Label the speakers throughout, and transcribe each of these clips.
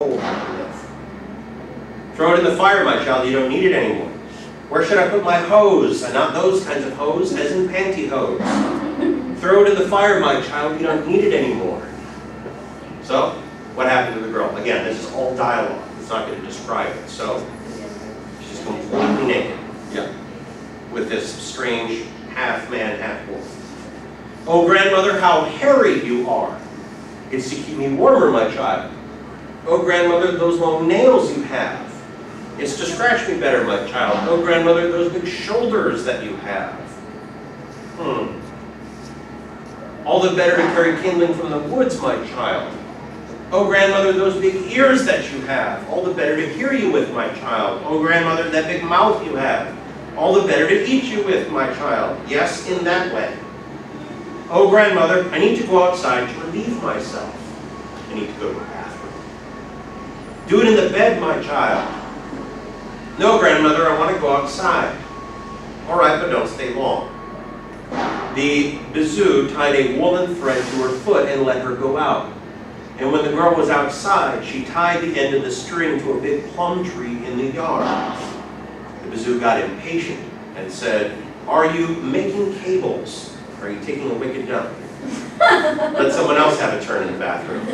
Speaker 1: Throw it in the fire, my child, you don't need it anymore. Where should I put my hose? And not those kinds of hose, as in pantyhose. Throw it in the fire, my child, you don't need it anymore. So, what happened to the girl? Again, this is all dialogue. It's not going to describe it. So, she's completely naked. Yeah. With this strange half-man, half-wolf. Oh, grandmother, how hairy you are. It's to keep me warmer, my child. Oh, grandmother, those long nails you have. It's to scratch me better, my child. Oh, grandmother, those big shoulders that you have. All the better to carry kindling from the woods, my child. Oh, grandmother, those big ears that you have. All the better to hear you with, my child. Oh, grandmother, that big mouth you have. All the better to eat you with, my child. Yes, in that way. Oh, grandmother, I need to go outside to relieve myself. I need to go to the bathroom. Do it in the bed, my child. No, grandmother, I want to go outside. All right, but don't stay long. The Bazoo tied a woolen thread to her foot and let her go out. And when the girl was outside, she tied the end of the string to a big plum tree in the yard. The Bazoo got impatient and said, "Are you making cables? Are you taking a wicked dump? Let someone else have a turn in the bathroom."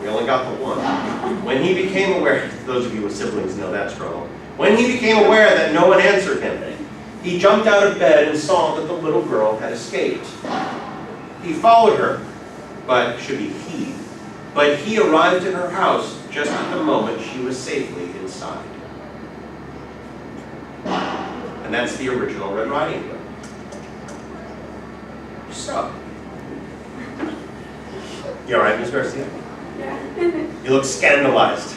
Speaker 1: We only got the one. When he became aware, those of you with siblings know that struggle. When he became aware that no one answered him, he jumped out of bed and saw that the little girl had escaped. He followed her, but he arrived at her house just at the moment she was safely inside. And that's the original Red Riding Hood. So, you all right, Ms. Garcia?
Speaker 2: Yeah.
Speaker 1: You look scandalized.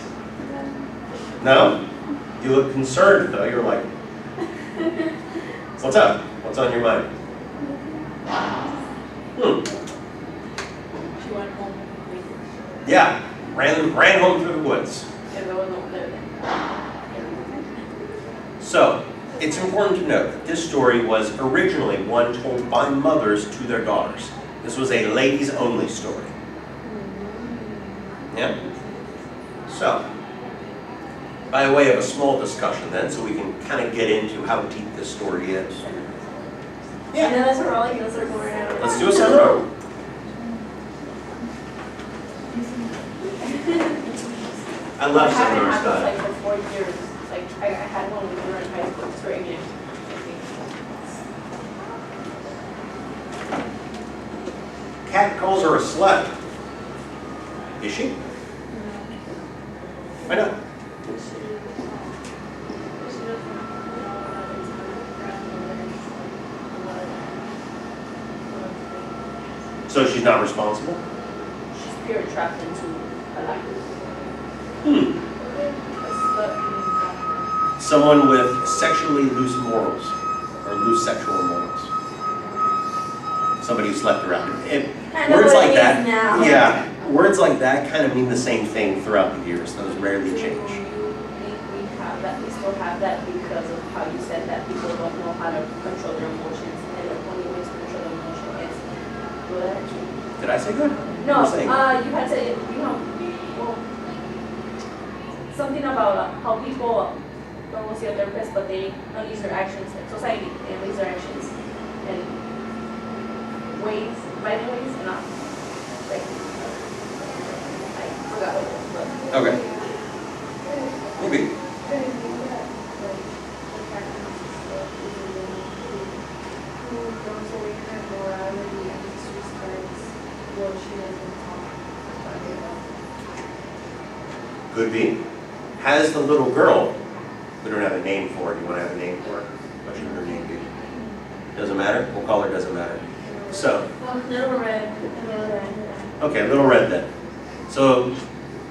Speaker 1: No? You look concerned, though. You're like, what's up? What's on your mind?
Speaker 2: She went home.
Speaker 1: Yeah, ran home through the woods.
Speaker 2: Yeah, there was no there.
Speaker 1: So, it's important to note that this story was originally one told by mothers to their daughters. This was a ladies-only story. Yeah? So, by way of a small discussion then, so we can kind of get into how deep this story is.
Speaker 2: Yeah. And then that's where all like let's circle around.
Speaker 1: Let's do a seminar. I love seminar style.
Speaker 2: Like for 4 years. Like I had one when we were in high school. It's for English.
Speaker 1: Cat calls her a slut. Is she? Why not? So she's not responsible?
Speaker 2: She's spirit trapped into a life.
Speaker 1: Someone with sexually loose morals, or loose sexual morals. Somebody who slept around. Words like that, yeah, words like that kind of mean the same thing throughout the years. Those rarely change.
Speaker 2: We have that. We still have that because of how you said that people don't know how to control their emotions, and the only way to control their emotion is good.
Speaker 1: Did I say good?
Speaker 2: No, you had said well, something about how people don't go see a therapist, but they don't use their actions. Society, they use their actions and ways, right ways, and not like I forgot what it was.
Speaker 1: Okay. Maybe. Could be. Has the little girl, we don't have a name for it. You want to have a name for it? What should her name be? Doesn't matter? We'll call her doesn't matter. So.
Speaker 2: Little Red.
Speaker 1: Okay, Little Red then. So,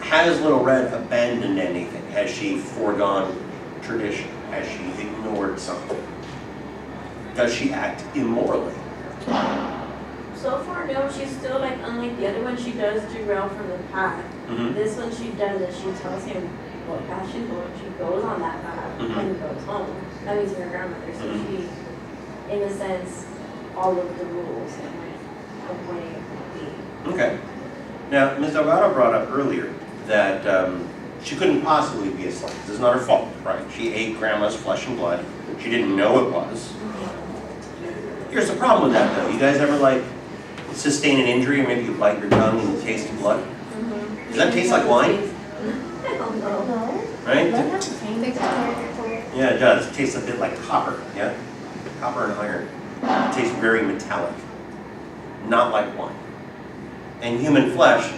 Speaker 1: has Little Red abandoned anything? Has she foregone tradition? Has she ignored something? Does she act immorally?
Speaker 2: So far, no, she's still like, unlike the other one, she does derail from the path. This one, she does it. She tells him what path she's going. She goes on that path and goes home. That means her grandmother. So she, in a sense, followed the rules and went the way it would be.
Speaker 1: Okay. Now, Ms. Delgado brought up earlier that she couldn't possibly be a slave. This is not her fault, right? She ate grandma's flesh and blood. She didn't know it was. Here's the problem with that, though. You guys ever, like, sustain an injury, or maybe you bite your tongue and you taste the blood? Does that taste like wine?
Speaker 2: I don't know.
Speaker 1: Right?
Speaker 3: Yeah.
Speaker 1: Yeah, it does. It tastes a bit like copper, yeah? Copper and iron. It tastes very metallic. Not like wine. And human flesh,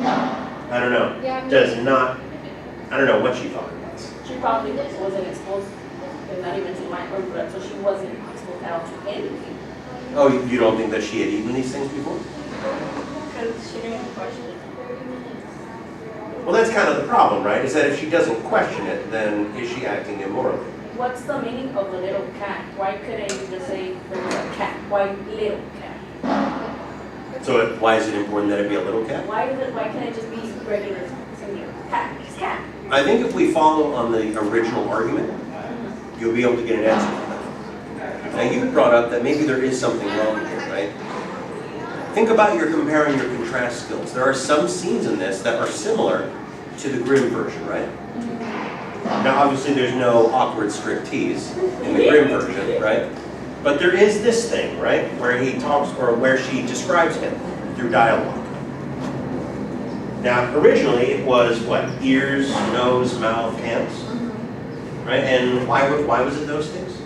Speaker 1: I don't know, does not, I don't know what she thought it was.
Speaker 3: She probably wasn't exposed, not even to my her blood, so she wasn't exposed out to anything.
Speaker 1: Oh, you don't think that she had eaten these things before?
Speaker 3: Because she didn't question it.
Speaker 1: Well, that's kind of the problem, right? Is that if she doesn't question it, then is she acting immorally?
Speaker 3: What's the meaning of the little cat? Why couldn't you just say there was a cat? Why little cat?
Speaker 1: So why is it important that it be a little cat?
Speaker 3: Why can't it just be regular singular cat? Just cat.
Speaker 1: I think if we follow on the original argument, you'll be able to get an answer to that. Now you brought up that maybe there is something wrong here, right? Think about your compare and your contrast skills. There are some scenes in this that are similar to the Grimm version, right? Now obviously there's no awkward striptease in the Grimm version, right? But there is this thing, right? Where he talks, or where she describes him through dialogue. Now originally it was what? Ears, nose, mouth, hands? Right? And why was it those things?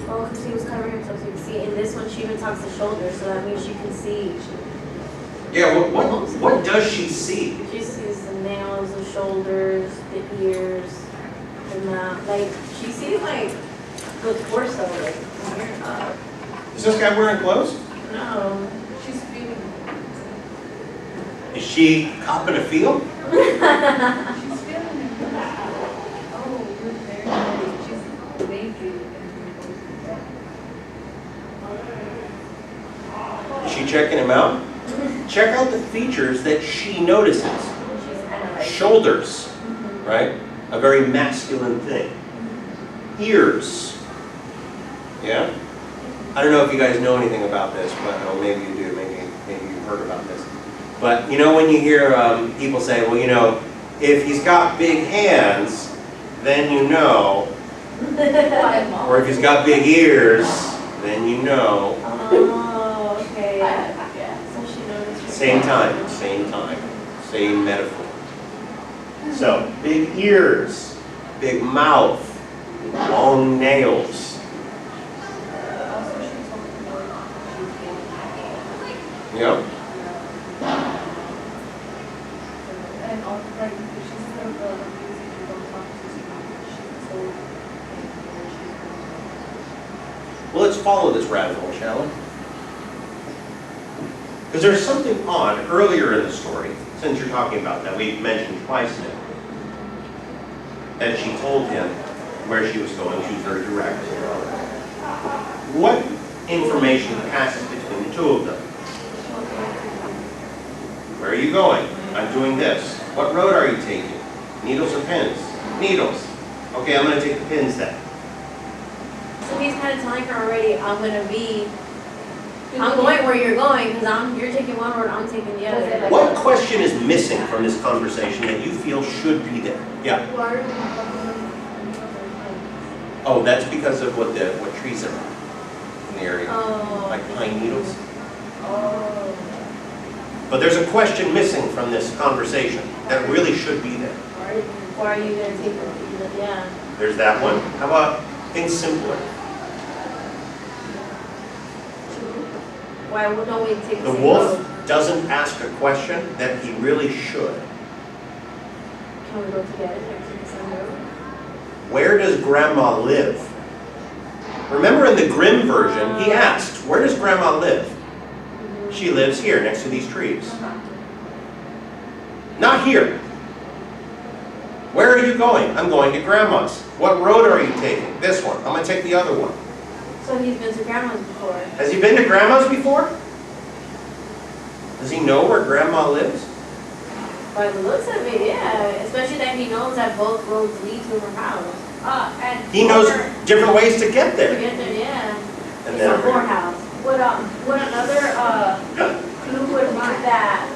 Speaker 2: Oh, because he was covering himself so you could see. In this one, she even talks the shoulders, so that means she can see.
Speaker 1: Yeah, what does she see?
Speaker 2: She sees the nails, the shoulders, the ears, the mouth. Like, she sees, like, the torso, like, from here up.
Speaker 1: Is this guy wearing clothes?
Speaker 2: No, she's feeling.
Speaker 1: Is she copping a feel?
Speaker 2: She's feeling it.
Speaker 3: Oh, you're very she's lazy.
Speaker 1: Is she checking him out? Check out the features that she notices.
Speaker 2: She's kind of like.
Speaker 1: Shoulders, right? A very masculine thing. Ears. Yeah? I don't know if you guys know anything about this, but oh, maybe you do, maybe you've heard about this. But you know when you hear people say, well, you know, if he's got big hands, then you know. Or if he's got big ears, then you know.
Speaker 2: Oh, okay. Yeah. So she noticed.
Speaker 1: Same time, same metaphor. So, big ears, big mouth, long nails. Yep.
Speaker 3: And also, like, she's sort of abusing her own she's so.
Speaker 1: Well, let's follow this rabbit hole, shall we? Because there's something odd earlier in the story, since you're talking about that, we've mentioned twice now, that she told him where she was going. She was very direct. What information passes between the two of them? Where are you going? I'm doing this. What road are you taking? Needles or pins? Needles. Okay, I'm going to take the pins then.
Speaker 2: So he's kind of telling her already, I'm going where you're going, because you're taking one road, I'm taking the other.
Speaker 1: What question is missing from this conversation that you feel should be there? Yeah. Oh, that's because of what trees are in the area,
Speaker 2: Oh.
Speaker 1: like pine needles.
Speaker 2: Oh.
Speaker 1: But there's a question missing from this conversation that really should be there.
Speaker 2: Why are you going to take her? Yeah.
Speaker 1: There's that one. How about things simpler?
Speaker 2: Why don't we take
Speaker 1: The
Speaker 2: same
Speaker 1: wolf
Speaker 2: road?
Speaker 1: doesn't ask a question that he really should.
Speaker 2: Can we go together and take the same road?
Speaker 1: Where does Grandma live? Remember in the Grimm version, he asked, where does Grandma live? She lives here, next to these trees. Not here. Where are you going? I'm going to Grandma's. What road are you taking? This one. I'm going to take the other one.
Speaker 2: So he's been to Grandma's before.
Speaker 1: Has he been to Grandma's before? Does he know where Grandma lives?
Speaker 2: By the looks of it, yeah. Especially that he knows that both roads lead to her house. And
Speaker 1: He knows different ways to get
Speaker 2: to
Speaker 1: there.
Speaker 2: get there, yeah.
Speaker 1: And
Speaker 2: It's
Speaker 1: then
Speaker 2: a whorehouse.
Speaker 3: Would another clue would be that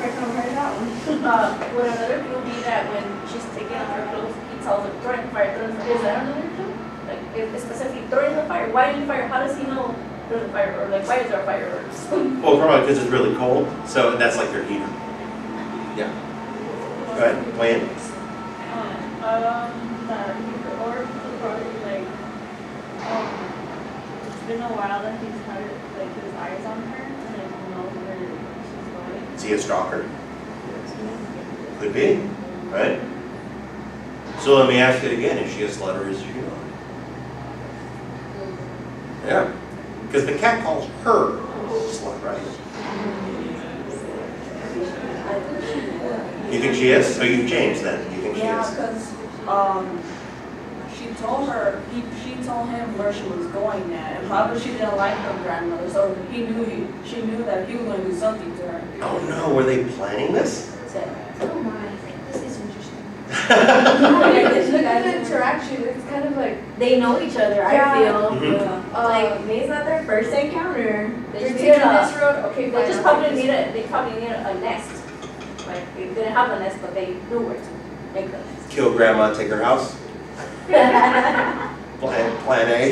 Speaker 3: would another clue be that when she's taking off her clothes, he tells her, throw it in the fire, throw it in the fire. Is that another clue? Like, it's specifically, throw it in the fire. Why in the fire? How does he know throw it in the fire? Or like, why is there a fire?
Speaker 1: Well, probably because it's really cold, so that's like their heater. Yeah. Go ahead, play it.
Speaker 4: That or probably like, it's been a while that he's had like his eyes on her and like knows where she's going.
Speaker 1: Is he a stalker? Could be, right? So let me ask it again, is she a slut or is she not? Yeah, because the cat calls her slut, right? You think she is? So you've changed then, you think she
Speaker 5: Yeah,
Speaker 1: is?
Speaker 5: because she told him where she was going at, and probably she didn't like her grandmother, so she knew that he was going to do something to her.
Speaker 1: Oh no, were they planning this?
Speaker 2: Oh my, this is interesting.
Speaker 3: Look at the interaction. It's kind of like
Speaker 2: They know each other, I
Speaker 3: Yeah.
Speaker 2: feel.
Speaker 1: Mhm.
Speaker 2: Like, maybe it's not their first encounter. They
Speaker 3: you're
Speaker 2: just
Speaker 3: taking
Speaker 2: need
Speaker 3: this road. Okay,
Speaker 2: They
Speaker 3: fine,
Speaker 2: just
Speaker 3: I'll
Speaker 2: probably
Speaker 3: take
Speaker 2: need
Speaker 3: this.
Speaker 2: they probably need a nest. Like, they didn't have a nest, but they knew where to make the nest.
Speaker 1: Kill grandma, take her house? Plan A?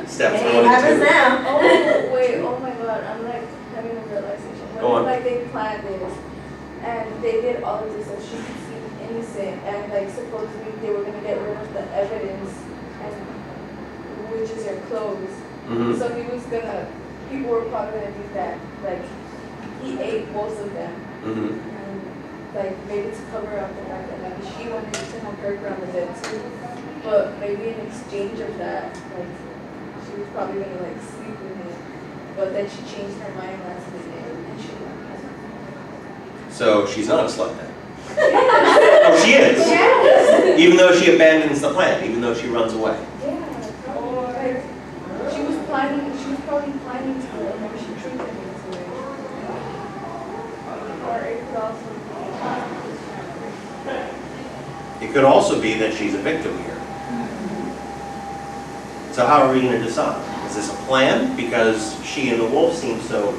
Speaker 1: Steps
Speaker 2: Hey,
Speaker 1: 1
Speaker 2: happens
Speaker 1: and 2.
Speaker 2: now.
Speaker 3: Oh wait, oh my god, I'm like having a realization. What
Speaker 1: Go on.
Speaker 3: if like they planned this and they did all of this so she could seem innocent and like supposedly they were gonna get rid of the evidence and which is her clothes.
Speaker 1: Mhm.
Speaker 3: So people were probably gonna think that like he ate most of them
Speaker 1: Mhm.
Speaker 3: and like maybe to cover up the fact that maybe she wanted to have her grandma dead too. But maybe in exchange of that, like she was probably gonna like sleep with him. But then she changed her mind last minute and she went.
Speaker 1: So she's not a slut then?
Speaker 3: Yeah.
Speaker 1: Oh, she is?
Speaker 3: Yes.
Speaker 1: Even though she abandons the plan, even though she runs away.
Speaker 3: Yeah. Probably. Like, she was probably planning to maybe she tricked him into it.
Speaker 4: Or it could also
Speaker 1: It could also be that she's a victim here. So how are we going to decide? Is this a plan? Because she and the wolf seem so,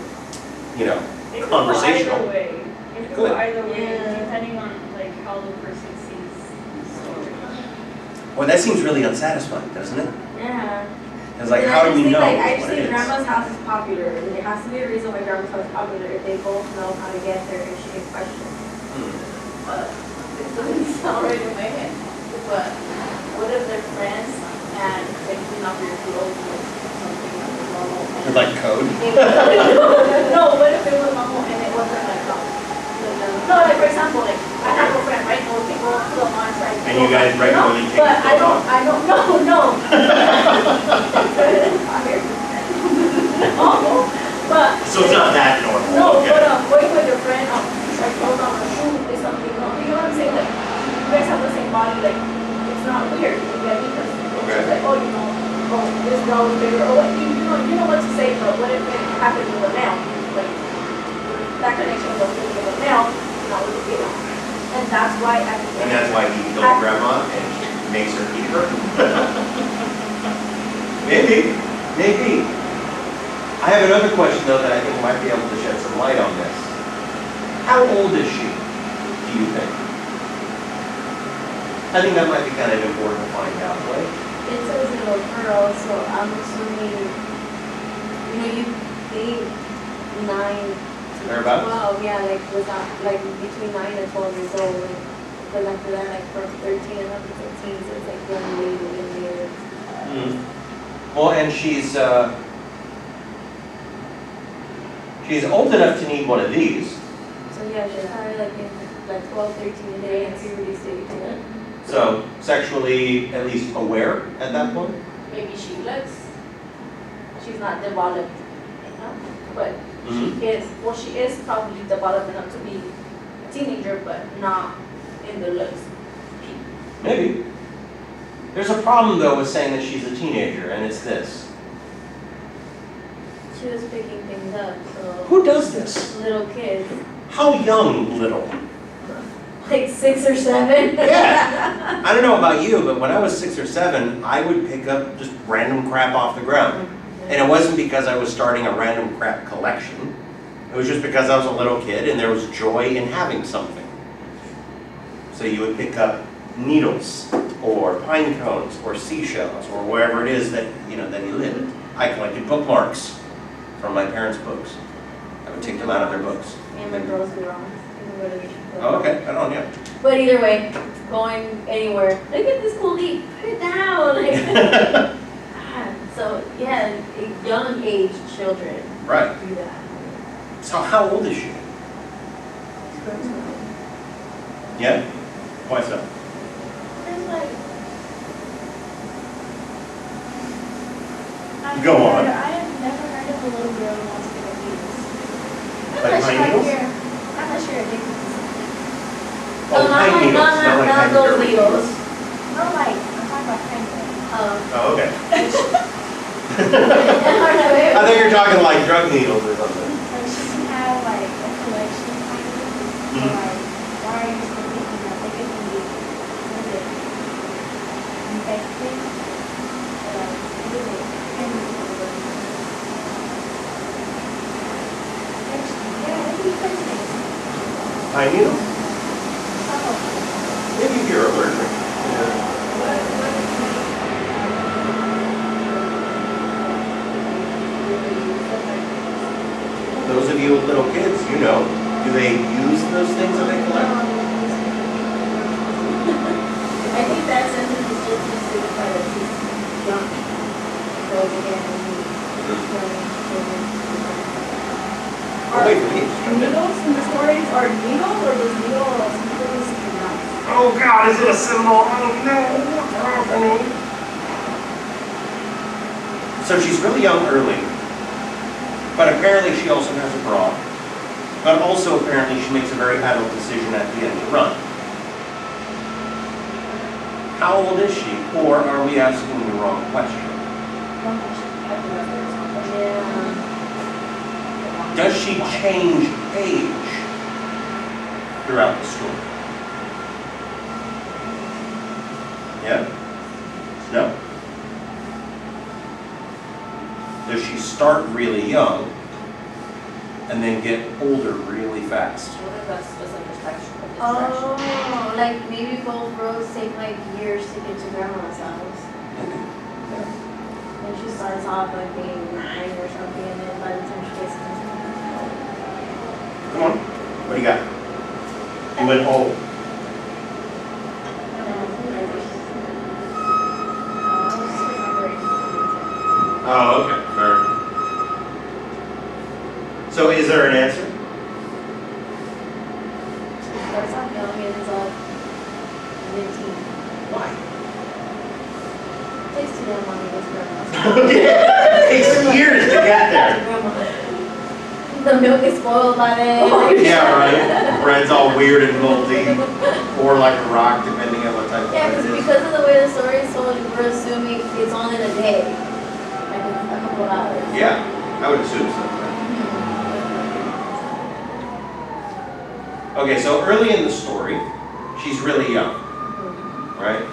Speaker 4: it could go
Speaker 1: conversational.
Speaker 4: either way. It could
Speaker 1: Good.
Speaker 4: go either way,
Speaker 2: Yeah.
Speaker 4: depending on like how the person sees the story.
Speaker 1: Well, that seems really unsatisfying, doesn't it?
Speaker 2: Yeah.
Speaker 1: It's like,
Speaker 2: And
Speaker 1: how
Speaker 2: I
Speaker 1: do
Speaker 2: just
Speaker 1: we
Speaker 2: think,
Speaker 1: know
Speaker 2: like, I just
Speaker 1: what it
Speaker 2: think
Speaker 1: is?
Speaker 2: grandma's house is popular, and there has to be a reason why grandma's house is popular if they both know how to get there and she can question.
Speaker 1: Hmm.
Speaker 3: It doesn't sound right in my head. But
Speaker 2: What if they're friends and they clean off your clothes like something that was normal?
Speaker 1: It's like code.
Speaker 2: No, what if it was normal and it wasn't like no, like for example, like I have a friend, right? No people still on right?
Speaker 1: And you guys regularly take
Speaker 2: But
Speaker 1: the clothes
Speaker 2: I don't, no. No, but.
Speaker 1: So it's not that normal.
Speaker 2: No,
Speaker 1: Okay.
Speaker 2: but going with your friend, like clothes on a shoe is something, no, you know what I'm saying? Like, you guys have the same body, like, it's not weird, you get me? Because
Speaker 1: Okay.
Speaker 2: she's like, oh, this girl is bigger, or what, you know what to say, but what if it happened with a male? Like, that connection was with a male, not with a female. And that's why I think.
Speaker 1: And that's why he killed grandma and makes her eat her? Maybe. I have another question though that I think might be able to shed some light on this. How old is she, do you think? I think that might be kind of important to find out, right?
Speaker 2: It says little girl, so I'm assuming, you think 9 to
Speaker 1: Thereabouts?
Speaker 2: 12, yeah, like without, like between 9 and 12 years old. Like, but after that, like from 13 and up to 15, so it's like young lady.
Speaker 1: Well, and she's old enough to need one of these.
Speaker 2: So yeah, she's probably like in like 12, 13 day and puberty stage. Yeah.
Speaker 1: So sexually at least aware at that point?
Speaker 2: Maybe she looks, she's not developed enough, but
Speaker 1: Mhm.
Speaker 2: she is probably developed enough to be a teenager, but not in the looks.
Speaker 1: Maybe. There's a problem though with saying that she's a teenager, and it's this.
Speaker 2: She was picking things up, so
Speaker 1: Who does this?
Speaker 2: little kids,
Speaker 1: How young little?
Speaker 2: like 6 or 7.
Speaker 1: Yeah. I don't know about you, but when I was 6 or 7, I would pick up just random crap off the ground. And it wasn't because I was starting a random crap collection. It was just because I was a little kid and there was joy in having something. So you would pick up needles or pine cones or seashells or wherever it is that, that he lived. I collected bookmarks from my parents' books. I would take them out of their books.
Speaker 2: Me and my girls do wrong.
Speaker 1: Oh, okay, I don't know.
Speaker 2: But either way, going anywhere, look at this cool leaf, put it down. Like, so yeah, young age children
Speaker 1: Right.
Speaker 2: do that.
Speaker 1: So how old is she? Yeah? Why so?
Speaker 2: It's like,
Speaker 1: Go on.
Speaker 4: I have never heard of a little girl who wants to pick up needles.
Speaker 1: Like pine needles?
Speaker 4: Unless you're addicted to something.
Speaker 1: Oh, pine needles, not like pine
Speaker 2: those
Speaker 1: needles.
Speaker 2: needles.
Speaker 4: No, like, I'm talking about pine needles.
Speaker 1: Oh, okay.
Speaker 2: I
Speaker 1: I thought you were talking like drug needles or something.
Speaker 4: Like, she can have, like, a collection of pine needles. So, like, why are you still thinking that they could be, what is it, infected? What is it? Yeah, they can be poisonous.
Speaker 1: Pine needles?
Speaker 4: Oh.
Speaker 1: Maybe you're allergic. Those of you with little kids, do they use those things that they collect?
Speaker 2: I think that sentence is just to signify that she's young. So again,
Speaker 1: Oh, wait for me.
Speaker 5: Needles in the stories are needles or does needle or something in your mouth?
Speaker 1: Oh God, is it a symbol? Oh no, what's happening? So she's really young early, but apparently she also has a bra. But also apparently she makes a very adult decision at the end to run. How old is she? Or are we asking the wrong question?
Speaker 2: yeah.
Speaker 1: Does she change age throughout the story? Yeah? No? Does she start really young and then get older really fast?
Speaker 2: What if that's just a distraction? Oh, like maybe both roads take like years to get to grandma's house. And she starts off like being 9 or something, and then by the time she gets to
Speaker 1: Come on. What do you got? You went old. Oh, okay. Fair. So is there an answer?
Speaker 2: starts off young and ends up mid-teen.
Speaker 1: Why?
Speaker 2: Takes too damn long to get to grandma's.
Speaker 1: It takes years to get there.
Speaker 2: Grandma. The milk is spoiled by then.
Speaker 1: Yeah, right. Bread's all weird and moldy, or like a rock, depending on what type of
Speaker 2: Yeah,
Speaker 1: bread it is.
Speaker 2: because of the way the story is told, we're assuming it's on in a day. Like a couple of hours.
Speaker 1: Yeah, I would assume so. Okay, so early in the story, she's really young, right?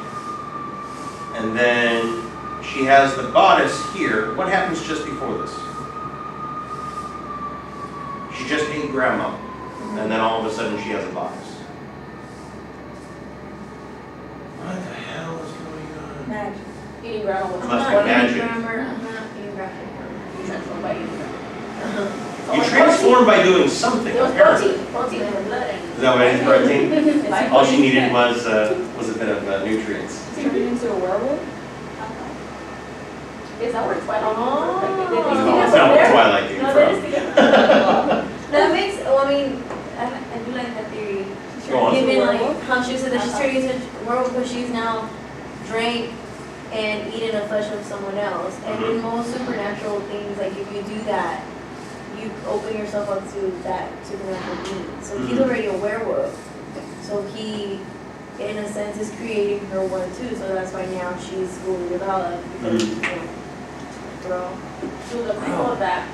Speaker 1: And then she has the bodice here. What happens just before this? She just ate grandma, and then all of a sudden she has a bodice. What the hell is going on?
Speaker 5: Magic. Eating grandma was
Speaker 1: Must be
Speaker 2: I'm not
Speaker 1: magic.
Speaker 2: eating grammar. I'm not eating grammar.
Speaker 5: You transformed by eating grandma.
Speaker 1: You transform by doing something,
Speaker 2: It was
Speaker 1: apparently.
Speaker 2: protein in the blood.
Speaker 1: Is that what it is, protein?
Speaker 5: It's like
Speaker 1: All she needed was a bit of nutrients.
Speaker 5: turning into a werewolf. Is that where Twilight?
Speaker 2: Oh.
Speaker 1: No, it's not what Twilight came
Speaker 2: No,
Speaker 1: from.
Speaker 2: that is that makes, well, I mean, I do like that theory.
Speaker 1: Go on.
Speaker 2: Given like how she said that she's turning into a werewolf because she's now drank and eaten the flesh of someone else. And in most supernatural things, like if you do that, you open yourself up to that supernatural being. So he's already a werewolf. So he, in a sense, is creating her one too. So that's why now she's fully developed because girl.
Speaker 6: To the people that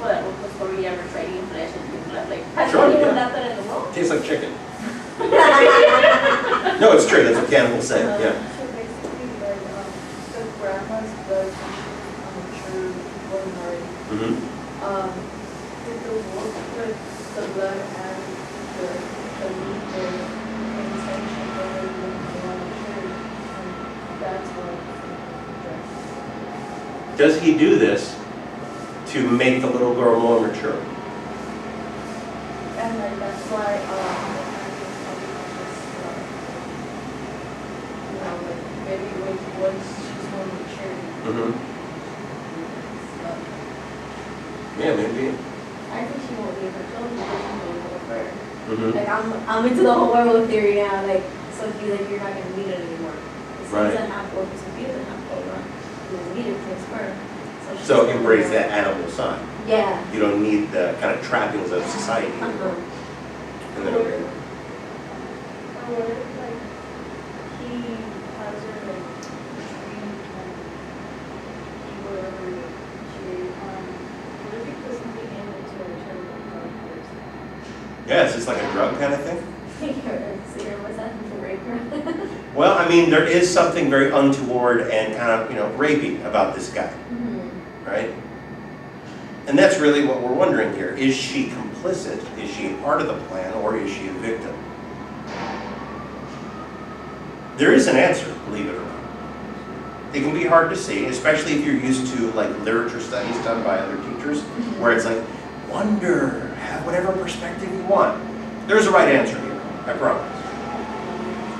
Speaker 6: wrote the story ever tried eating flesh and people that like, has
Speaker 1: Sure,
Speaker 6: anyone
Speaker 1: yeah.
Speaker 6: done that in the world?
Speaker 1: Tastes like chicken. No, it's true. That's what cannibals say. Yeah.
Speaker 3: So basically, like, the grandma's blood, I'm sure wasn't already.
Speaker 1: Mm-hmm.
Speaker 3: Did the wolf put the blood and the meat or intention that's what
Speaker 1: Does he do this to make the little girl more mature?
Speaker 3: and like that's why you know, like maybe once she's more mature,
Speaker 1: Mm-hmm. Yeah, maybe.
Speaker 2: I think she won't leave her children because she's going to go first.
Speaker 1: Mm-hmm.
Speaker 2: Like I'm into the whole werewolf theory now. Like so he's like you're not gonna need it anymore. So
Speaker 1: Right.
Speaker 2: he doesn't have to. So he doesn't have to run. He doesn't need it to his sperm. she's
Speaker 1: So
Speaker 2: gonna
Speaker 1: embrace
Speaker 2: run.
Speaker 1: that animal side.
Speaker 2: Yeah.
Speaker 1: You don't need the kind of trappings of society anymore. And then over here.
Speaker 4: Or what if like he has her like treat and eat whatever she what if he puts something in it to her turn first?
Speaker 1: Yeah, it's just like a drug kind of thing.
Speaker 2: What's that for rape?
Speaker 1: Well, I mean, there is something very untoward and kind of, rapey about this guy, right? And that's really what we're wondering here. Is she complicit? Is she a part of the plan, or is she a victim? There is an answer, believe it or not. It can be hard to see, especially if you're used to like literature studies done by other teachers, where it's like, wonder, have whatever perspective you want. There's a right answer here, I promise.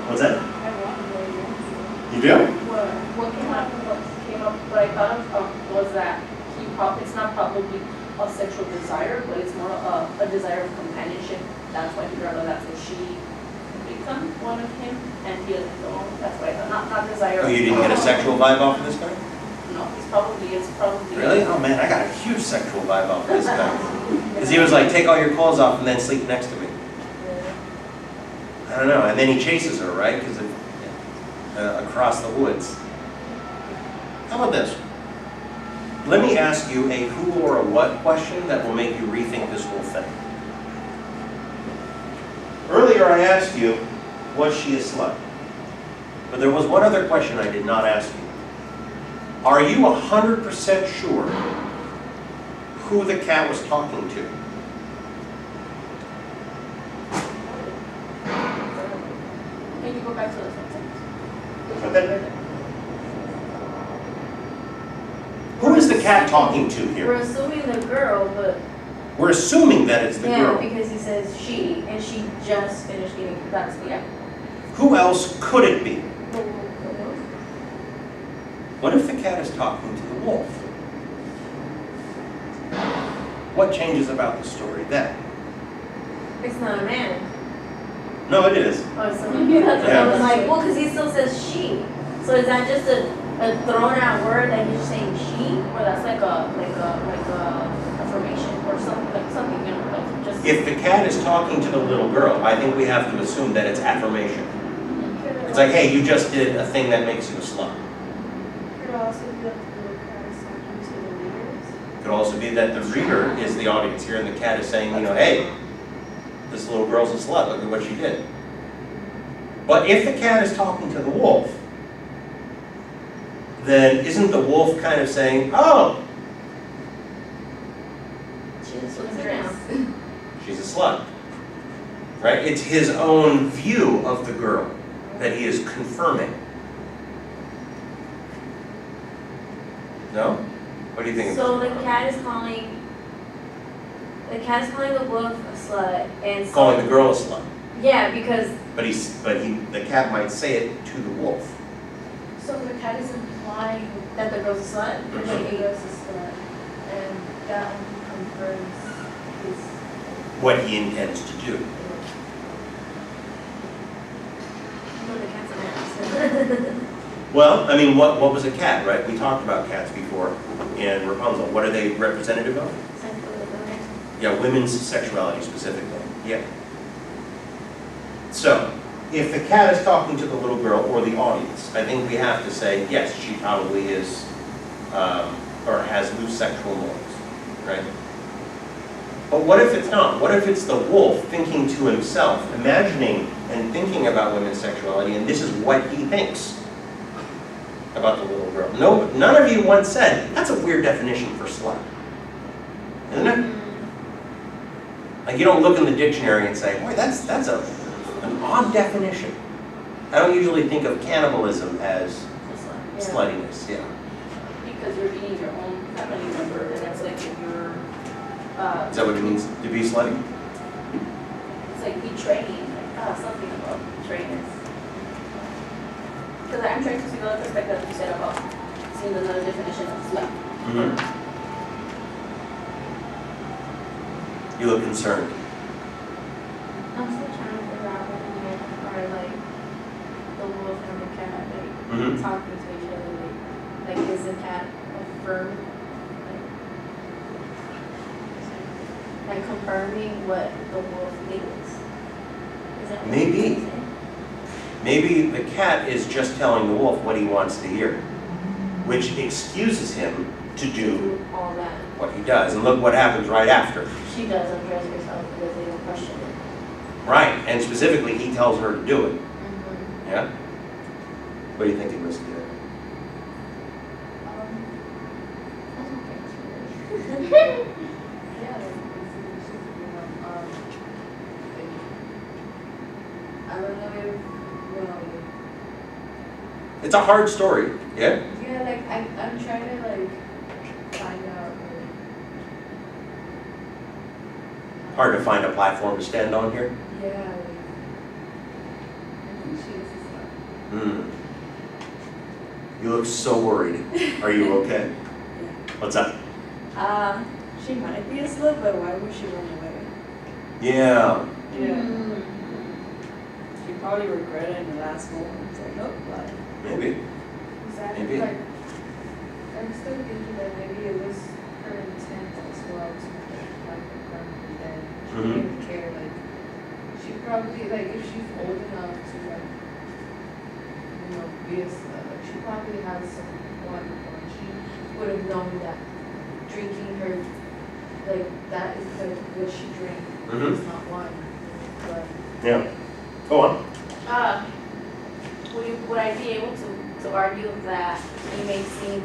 Speaker 1: What's that?
Speaker 4: I want to know your answer.
Speaker 1: You do?
Speaker 6: What what I thought of was that it's not probably a sexual desire, but it's more a desire of companionship. That's why he rather that's what she become one of him, and he doesn't know. That's why I thought, not desire.
Speaker 1: Oh, you didn't get a sexual vibe off of this guy?
Speaker 6: No, it's probably.
Speaker 1: Really? Oh man, I got a huge sexual vibe off of this guy. Because he was like, take all your clothes off and then sleep next to me. I don't know, and then he chases her, right? Because across the woods. How about this? Let me ask you a who or a what question that will make you rethink this whole thing. Earlier I asked you, was she a slut? But there was one other question I did not ask you. Are you 100% sure who the cat was talking to?
Speaker 6: Can you go back to the sentence?
Speaker 1: Okay. Who is the cat talking to
Speaker 2: We're
Speaker 1: here?
Speaker 2: assuming the girl, but
Speaker 1: We're assuming that it's the
Speaker 2: yeah,
Speaker 1: girl.
Speaker 2: because he says she, and she just finished eating.
Speaker 6: That's yeah.
Speaker 1: Who else could it be? What if the cat is talking to the wolf? What changes about the story then?
Speaker 2: It's not a man.
Speaker 1: No, it is.
Speaker 2: Oh, it's someone. That's what I was
Speaker 1: Yeah.
Speaker 2: like, well, because he still says she. So is that just a thrown out word that he's just saying she?
Speaker 6: Or that's like a affirmation or something like just.
Speaker 1: If the cat is talking to the little girl, I think we have to assume that it's affirmation. It's like, hey, you just did a thing that makes you a slut.
Speaker 4: Could also be that the little cat is talking to the readers.
Speaker 1: It could also be that the reader is the audience here and the cat is saying, hey, this little girl's a slut, look at what she did. But if the cat is talking to the wolf, then isn't the wolf kind of saying, oh,
Speaker 2: She just looks around.
Speaker 1: she's a slut, right? It's his own view of the girl that he is confirming. No? What do you think?
Speaker 2: So the cat is calling the wolf a slut, and so,
Speaker 1: Calling the girl a slut,
Speaker 2: yeah, because
Speaker 1: but the cat might say it to the wolf.
Speaker 3: So the cat is implying
Speaker 2: that the girl's a slut.
Speaker 3: that
Speaker 2: Or
Speaker 3: she
Speaker 2: she
Speaker 3: is a slut, and that only confirms his.
Speaker 1: What he intends to do.
Speaker 2: No, the cat's an ass.
Speaker 1: Well, I mean, what was a cat, right? We talked about cats before in Rapunzel. What are they representative of? Yeah, women's sexuality specifically. Yeah. So, if the cat is talking to the little girl or the audience, I think we have to say, yes, she probably is, or has loose sexual norms, right? But what if it's not? What if it's the wolf thinking to himself, imagining and thinking about women's sexuality, and this is what he thinks about the little girl? No, none of you once said, that's a weird definition for slut. Isn't it? Like you don't look in the dictionary and say, boy, that's an odd definition. I don't usually think of cannibalism as Sluttiness, yeah.
Speaker 6: Because you're eating your own family member, and it's like if you're,
Speaker 1: Is that what it means to be slutty?
Speaker 6: it's like betraying, like, something about betraying. Because I'm trying to see the other perspective that you said about seeing another definition of slut.
Speaker 1: You look concerned.
Speaker 2: I'm still trying to figure out what the wolf are like the wolf and the cat like talking to each other. Like is the cat affirm like confirming what the wolf thinks? Is that what
Speaker 1: Maybe.
Speaker 2: you're saying?
Speaker 1: Maybe the cat is just telling the wolf what he wants to hear, which excuses him to do
Speaker 2: All that.
Speaker 1: what he does. And look what happens right after.
Speaker 2: She does undress herself because they don't question it.
Speaker 1: Right, and specifically, he tells her to do it.
Speaker 2: Mm-hmm.
Speaker 1: Yeah? What do you think it was?
Speaker 3: Yeah, like, it's, I don't know if,
Speaker 1: It's a hard story, yeah?
Speaker 3: yeah, like, I'm trying to, like, find out, like,
Speaker 1: Hard to find a platform to stand on here.
Speaker 3: yeah, like, I think she is a slut.
Speaker 1: Hmm. You look so worried. Are you okay? What's up?
Speaker 5: She might be a slut, but why would she run away?
Speaker 1: Yeah.
Speaker 5: Yeah. She probably regretted it in the last moment. It's like, nope, bye.
Speaker 1: Maybe.
Speaker 3: Exactly,
Speaker 1: Maybe.
Speaker 3: like, I'm still thinking that maybe it was her intent as well to like confirm that she didn't care, like, she probably, like, if she's old enough to, like, be a slut, like, she probably has someone, or she would have known that drinking her, like, that is what she drank, it's not wine, but.
Speaker 1: Yeah. Go on.
Speaker 6: Would I be able to argue that he may seem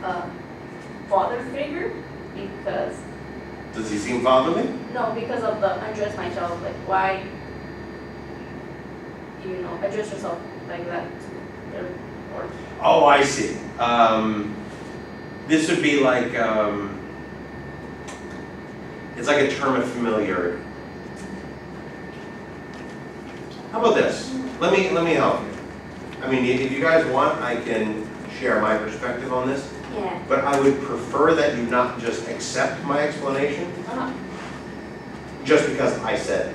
Speaker 6: a father figure because,
Speaker 1: Does he seem fatherly?
Speaker 6: no, because of the undress my child, like why, address yourself like that or
Speaker 1: Oh, I see. This would be like, it's like a term of familiarity. How about this? Let me help you. I mean, if you guys want, I can share my perspective on this,
Speaker 2: Yeah.
Speaker 1: but I would prefer that you not just accept my explanation, just because I said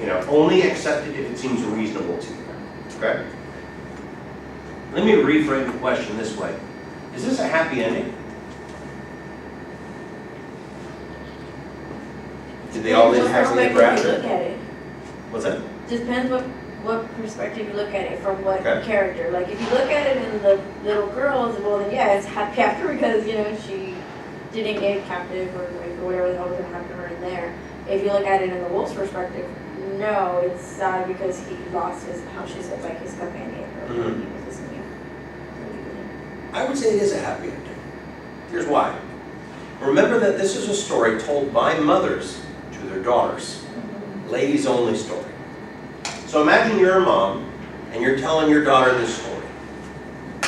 Speaker 1: it. Only accept it if it seems reasonable to you, okay? Let me rephrase the question this way. Is this a happy ending? Did they all live happily ever
Speaker 2: Perspective you
Speaker 1: after?
Speaker 2: look at it.
Speaker 1: What's that?
Speaker 2: Depends what perspective you look at it from, what
Speaker 1: Okay.
Speaker 2: character. Like if you look at it in the little girls, well then yeah, it's happy after because she didn't get captive or raped or whatever the hell was gonna happen to her in there. If you look at it in the wolf's perspective, no, it's sad because he lost his, how she said, like his companion or he was his new.
Speaker 1: I would say it is a happy ending. Here's why. Remember that this is a story told by mothers to their daughters. Ladies only story. So imagine you're a mom and you're telling your daughter this story,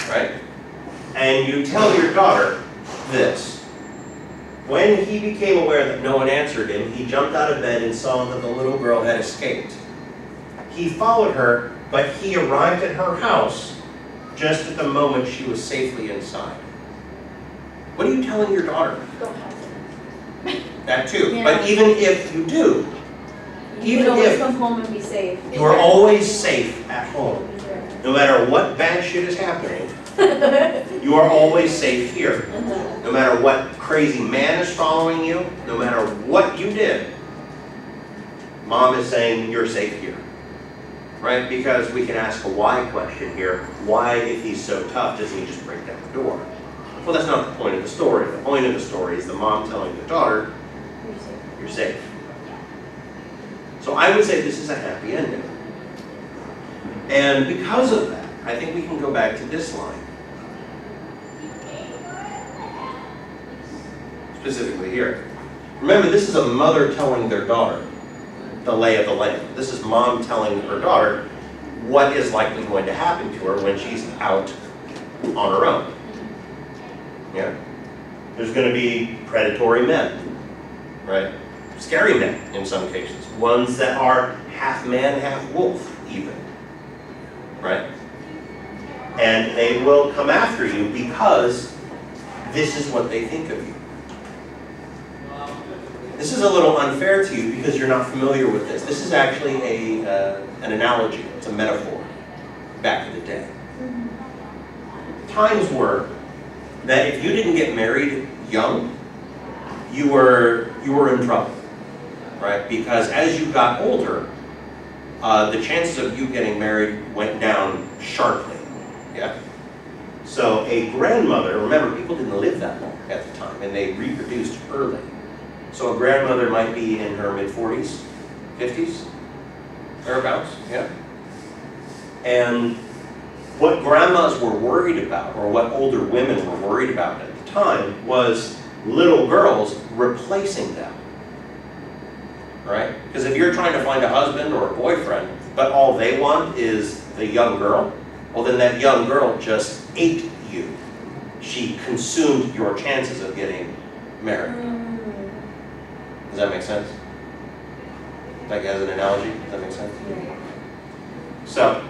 Speaker 1: right? And you tell your daughter this. When he became aware that no one answered him, he jumped out of bed and saw that the little girl had escaped. He followed her, but he arrived at her house just at the moment she was safely inside. What are you telling your daughter?
Speaker 2: Don't have to.
Speaker 1: That too.
Speaker 2: Yeah.
Speaker 1: But even if you do,
Speaker 2: You
Speaker 1: even
Speaker 2: can always
Speaker 1: if
Speaker 2: come home and be safe.
Speaker 1: you are always safe at home, no matter what bad shit is happening, you are always safe here. No matter what crazy man is following you, no matter what you did, mom is saying you're safe here. Right? Because we can ask a why question here. Why, if he's so tough, doesn't he just break down the door? Well, that's not the point of the story. The point of the story is the mom telling the daughter,
Speaker 2: You're safe.
Speaker 1: you're safe. So I would say this is a happy ending. And because of that, I think we can go back to this line. Specifically here. Remember, this is a mother telling their daughter the lay of the land. This is mom telling her daughter what is likely going to happen to her when she's out on her own. Yeah? There's going to be predatory men, right? Scary men in some cases. Ones that are half man, half wolf even, right? And they will come after you because this is what they think of you. This is a little unfair to you because you're not familiar with this. This is actually an analogy, it's a metaphor back in the day. Times were that if you didn't get married young, you were in trouble, right? Because as you got older, the chances of you getting married went down sharply, yeah? So a grandmother, remember people didn't live that long at the time and they reproduced early. So a grandmother might be in her mid-40s, 50s, thereabouts, yeah? And what grandmas were worried about, or what older women were worried about at the time, was little girls replacing them, right? Because if you're trying to find a husband or a boyfriend, but all they want is the young girl, well then that young girl just ate you. She consumed your chances of getting married. Does that make sense? Like as an analogy, does that make sense?
Speaker 3: Yeah.
Speaker 1: So,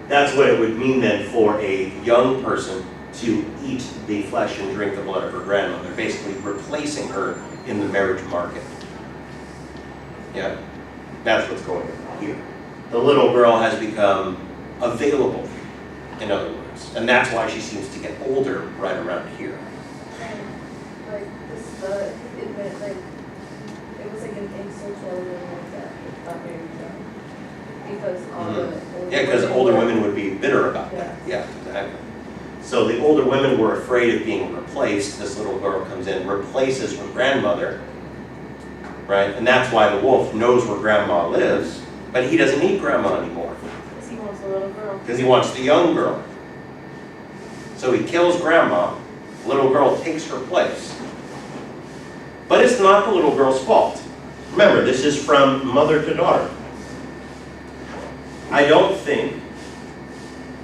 Speaker 1: that's what it would mean then for a young person to eat the flesh and drink the blood of her grandmother, basically replacing her in the marriage market. Yeah? That's what's going on here. The little girl has become available, in other words. And that's why she seems to get older right around here.
Speaker 3: Like this, it meant like it was like an insult to older women that got married young. Because all the
Speaker 1: Yeah, because older women would be bitter about that. Yeah, exactly. So the older women were afraid of being replaced. This little girl comes in, replaces her grandmother, right? And that's why the wolf knows where grandma lives, but he doesn't need grandma anymore.
Speaker 2: Because he wants a little girl.
Speaker 1: Because he wants the young girl. So he kills grandma, the little girl takes her place. But it's not the little girl's fault. Remember, this is from mother to daughter. I don't think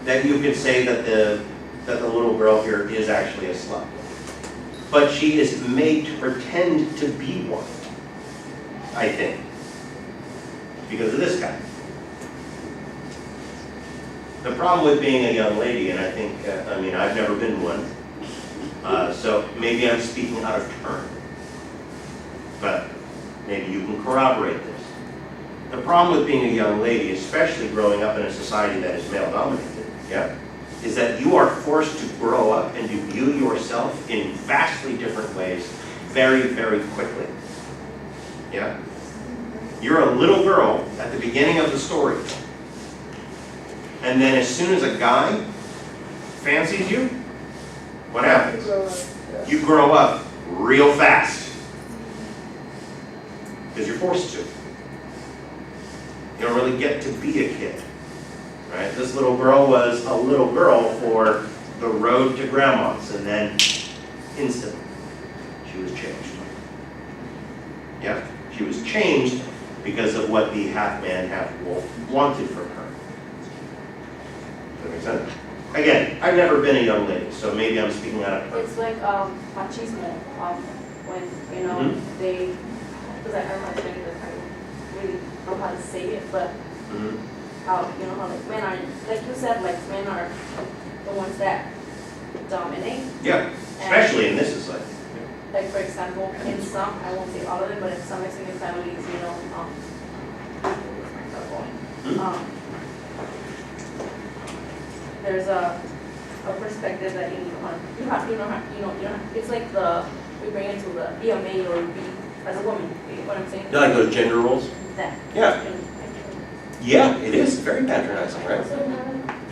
Speaker 1: that you could say that the little girl here is actually a slut. But she is made to pretend to be one, I think, because of this guy. The problem with being a young lady, and I think, I've never been one, so maybe I'm speaking out of turn, but maybe you can corroborate this. The problem with being a young lady, especially growing up in a society that is male-dominated, yeah, is that you are forced to grow up and to view yourself in vastly different ways very, very quickly. Yeah? You're a little girl at the beginning of the story. And then as soon as a guy fancies you, what happens? You grow up real fast. Because you're forced to. You don't really get to be a kid, right? This little girl was a little girl for the road to grandma's, and then instantly she was changed. Yeah, she was changed because of what the half man, half wolf wanted from her. Does that make sense? Again, I've never been a young lady, so maybe I'm speaking out of turn.
Speaker 6: It's like machismo, when, they, because I don't know how to really know how to say it, but how, how like men are, like you said, like men are the ones that dominate.
Speaker 1: Yeah, especially in this society.
Speaker 6: Like for example, in some, I won't say all of them, but in some Mexican families, there's a perspective that it's like we bring it to the be a maid or be as a woman. You know what I'm saying?
Speaker 1: You like those gender roles?
Speaker 6: That.
Speaker 1: Yeah. Yeah, it is very patronizing, right?
Speaker 3: So now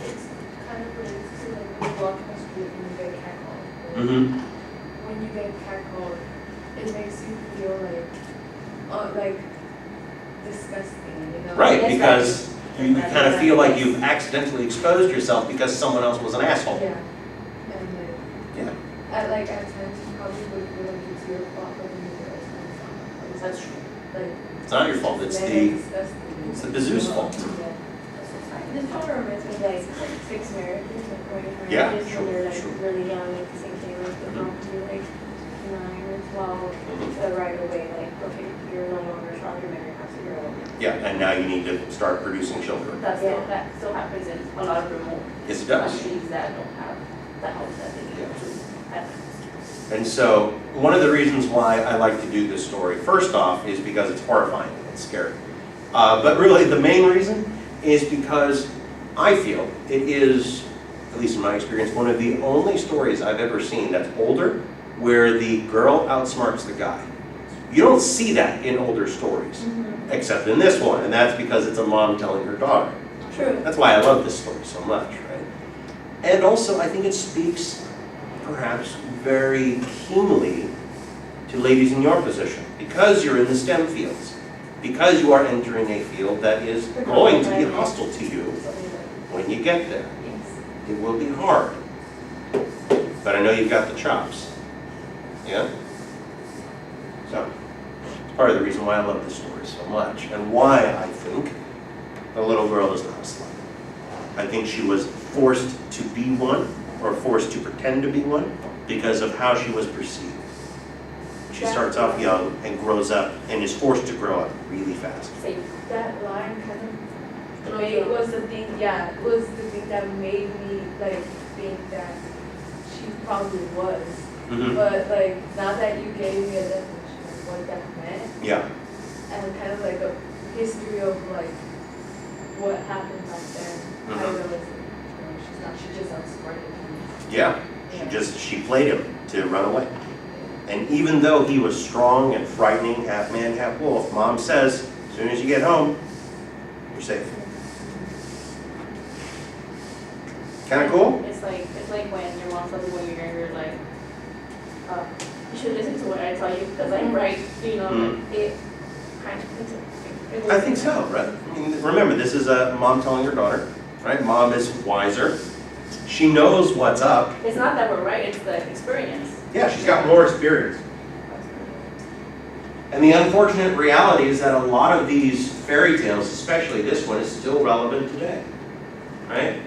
Speaker 3: it's kind of related to like the blockbuster when you get catcalled.
Speaker 1: Mm-hmm.
Speaker 3: When you get catcalled, it makes you feel like disgusting,
Speaker 1: Right,
Speaker 6: That's
Speaker 1: because you kind of feel like you've accidentally exposed yourself because someone else was an asshole.
Speaker 3: Yeah. And
Speaker 1: Yeah.
Speaker 3: at times you probably would feel like it's your fault, but when you realize it's not.
Speaker 6: That's true.
Speaker 3: Like
Speaker 1: It's not your fault, it's the Bezoo's fault.
Speaker 3: Yeah.
Speaker 2: This kind of reminds me of like fixed marriages, like arranged
Speaker 1: Yeah,
Speaker 2: marriages
Speaker 1: sure,
Speaker 2: when they're like
Speaker 1: sure.
Speaker 2: really young, like the same thing, like the mom can be like 9 or 12, so right away, like, okay, you're no longer strong, you're married, now, so you're old.
Speaker 1: Yeah, and now you need to start producing children.
Speaker 6: That still happens in a lot of remote
Speaker 1: Yes, it does.
Speaker 6: countries that don't have the help that they need to have.
Speaker 1: And so, one of the reasons why I like to do this story, first off, is because it's horrifying and it's scary. But really, the main reason is because I feel it is, at least in my experience, one of the only stories I've ever seen that's older where the girl outsmarts the guy. You don't see that in older stories, except in this one, and that's because it's a mom telling her daughter.
Speaker 2: True.
Speaker 1: That's why I love this story so much, right? And also, I think it speaks, perhaps, very keenly to ladies in your position, because you're in the STEM fields, because you are entering a field that is going to be hostile to you when you get there. It will be hard, but I know you've got the chops, yeah? So, it's part of the reason why I love this story so much, and why I think the little girl is not a slut. I think she was forced to be one, or forced to pretend to be one, because of how she was perceived. She starts off young and grows up, and is forced to grow up really fast.
Speaker 3: That line kind of was the thing, yeah, was the thing that made me like think that she probably was.
Speaker 1: Mhm.
Speaker 3: But like now that you gave me a definition of what that meant,
Speaker 1: Yeah,
Speaker 3: and kind of like a history of like what happened back then, I
Speaker 1: Mhm.
Speaker 3: realized that, she just outsmarted him.
Speaker 1: yeah. She played him to run away. And even though he was strong and frightening, half man, half wolf, Mom says, as soon as you get home, you're safe. Kind of cool?
Speaker 6: It's like when your mom tells you when you're younger, like, you should listen to what I tell you because I'm right, you know, like it kind of,
Speaker 1: I think so, right? I mean, remember, this is a mom telling her daughter, right? Mom is wiser. She knows what's up.
Speaker 6: It's not that we're right, it's the experience.
Speaker 1: Yeah, she's got more experience. And the unfortunate reality is that a lot of these fairy tales, especially this one, is still relevant today, right?